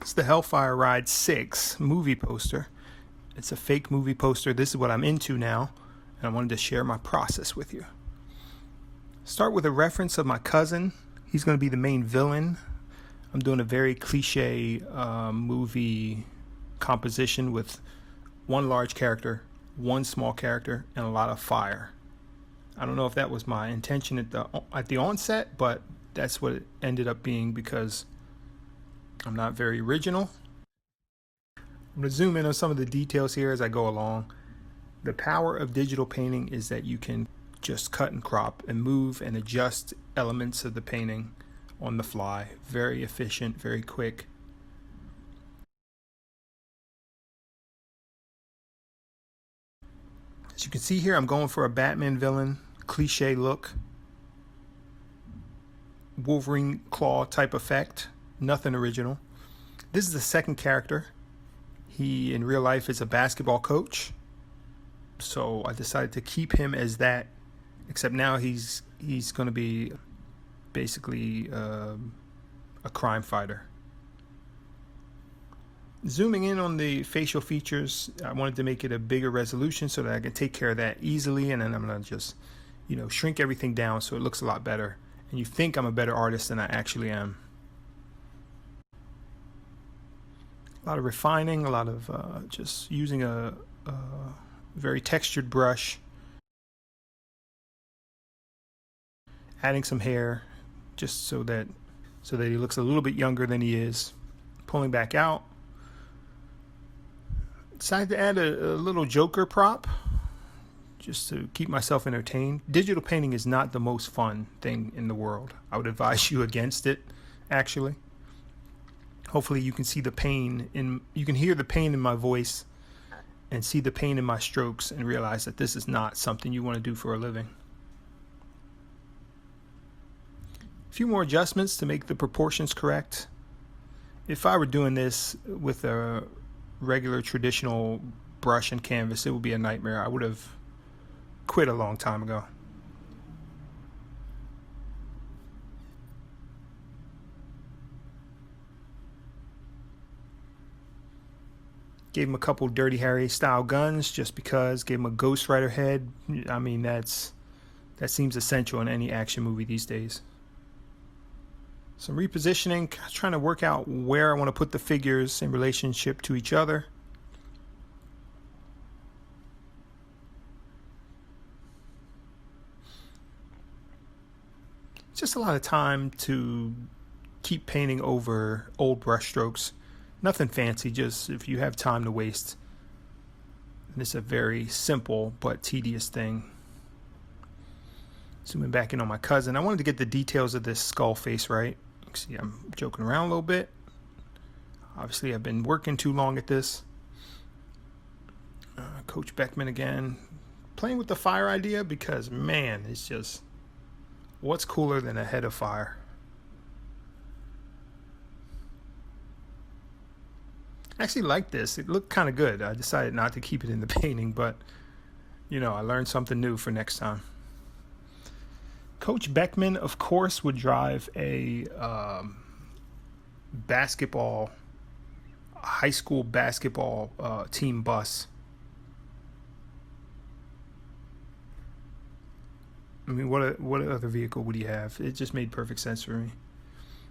It's the Hellfire Ride 6 movie poster. It's a fake movie poster. This is what I'm into now, and I wanted to share my process with you. Start with a reference of my cousin. He's going to be the main villain. I'm doing a very cliche movie composition with one large character, one small character, and a lot of fire. I don't know if that was my intention at the onset, but that's what it ended up being because I'm not very original. I'm going to zoom in on some of the details here as I go along. The power of digital painting is that you can just cut and crop and move and adjust elements of the painting on the fly. Very efficient, very quick. As you can see here, I'm going for a Batman villain, cliche look. Wolverine claw type effect. Nothing original. This is the second character. He in real life is a basketball coach. So I decided to keep him as that, except now he's going to be basically a crime fighter. Zooming in on the facial features, I wanted to make it a bigger resolution so that I can take care of that easily, and then I'm going to just, shrink everything down so it looks a lot better. And you think I'm a better artist than I actually am. A lot of refining, a lot of just using a very textured brush. Adding some hair just so that he looks a little bit younger than he is. Pulling back out. Decided to add a little Joker prop just to keep myself entertained. Digital painting is not the most fun thing in the world. I would advise you against it, actually. Hopefully you can see the pain you can hear the pain in my voice and see the pain in my strokes and realize that this is not something you want to do for a living. A few more adjustments to make the proportions correct. If I were doing this with a regular traditional brush and canvas, it would be a nightmare. I would have quit a long time ago. Gave him a couple Dirty Harry style guns just because. Gave him a Ghost Rider head. I mean, that seems essential in any action movie these days. Some repositioning, trying to work out where I want to put the figures in relationship to each other. Just a lot of time to keep painting over old brush strokes. Nothing fancy, just if you have time to waste. This is a very simple but tedious thing. Zooming back in on my cousin. I wanted to get the details of this skull face right. You can see I'm joking around a little bit. Obviously I've been working too long at this. Coach Beckman again. Playing with the fire idea because, man, it's just... what's cooler than a head of fire? I actually like this. It looked kind of good. I decided not to keep it in the painting, but, I learned something new for next time. Coach Beckman, of course, would drive a high school basketball team bus. I mean, what other vehicle would he have? It just made perfect sense for me.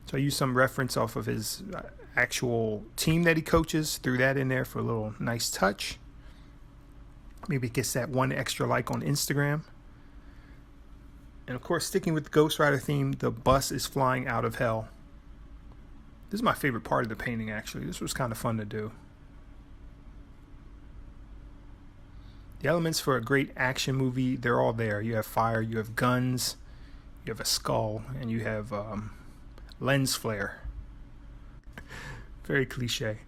So I used some reference off of his actual team that he coaches, threw that in there for a little nice touch. Maybe it gets that one extra like on Instagram. And of course, sticking with the Ghost Rider theme, the bus is flying out of hell. This is my favorite part of the painting, actually. This was kind of fun to do. The elements for a great action movie, they're all there. You have fire, you have guns, you have a skull, and you have lens flare. Very cliche.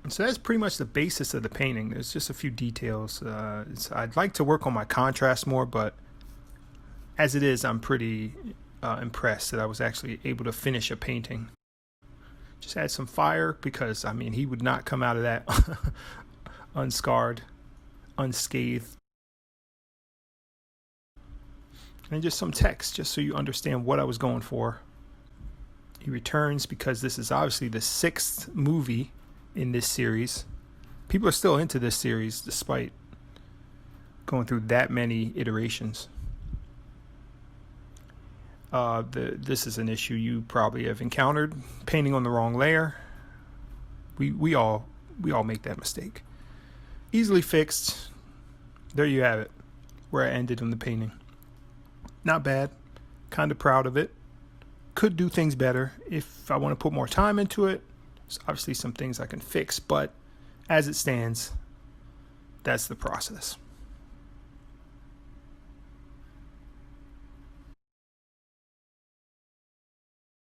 And so that's pretty much the basis of the painting. There's just a few details. I'd like to work on my contrast more, but as it is, I'm pretty impressed that I was actually able to finish a painting. Just add some fire because, I mean, he would not come out of that unscarred, unscathed. And just some text, just so you understand what I was going for. He returns because this is obviously the 6th movie in this series. People are still into this series despite going through that many iterations. This is an issue you probably have encountered: painting on the wrong layer. We all make that mistake. Easily fixed. There you have it, where I ended on the painting. Not bad. Kind of proud of it. Could do things better if I want to put more time into it. There's obviously some things I can fix, but as it stands, that's the process.